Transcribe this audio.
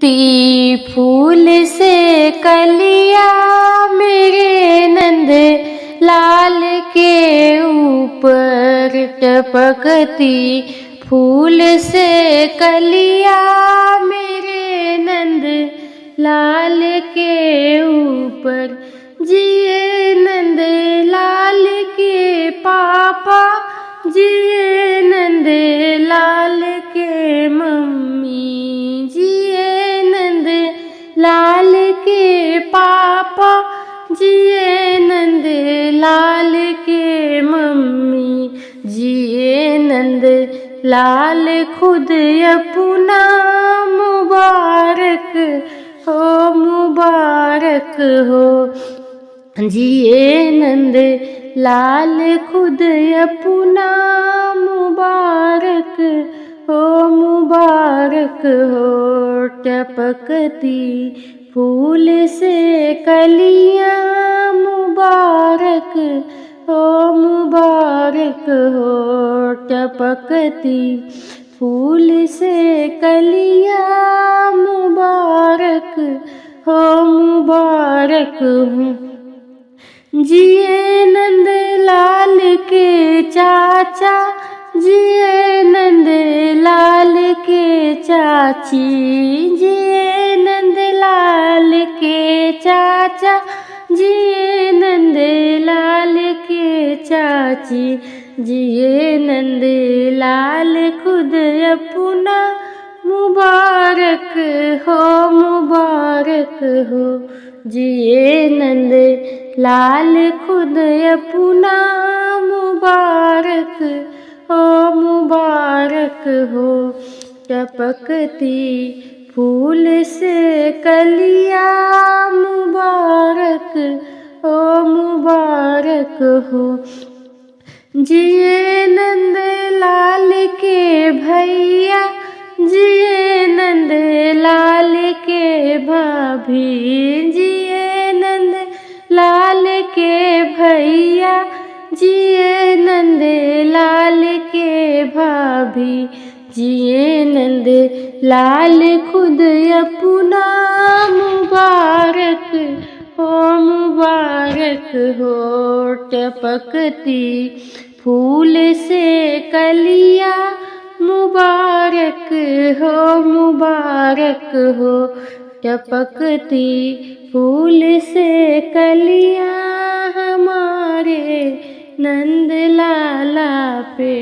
ती फूल से कलिया मेरे नंद लाल के ऊपर टपकती फूल से कलिया मेरे नंद लाल के ऊपर जिए नंद लाल के पापा जिए नंद लाल के मम्मी जिए नंद लाल के पापा जिए नंद लाल के मम्मी जिए नंद लाल खुद अपना मुबारक हो जिए नंद लाल खुद अपना मुबारक हो टपकती फूल से कलियां मुबारक हो टपकती फूल से कलियां मुबारक हो जिए नंद लाल के चाचा जिए नंद लाल के चाची जिए नंद लाल के चाचा जिए नंद लाल के चाची जिए नंद लाल खुद अपना मुबारक हो जिए नंद लाल खुद अपना मुबारक हो टपकती फूल से कलियां मुबारक हो जिए नंद लाल के भैया जिए नंद लाल के भाभी जिए नंद लाल के भैया जिए नंद लाल के भाभी जिए नंद लाल खुद अपना मुबारक हो टपकती फूल से कलिया मुबारक हो टपकती फूल से कलियां हमारे नंद लाला पे।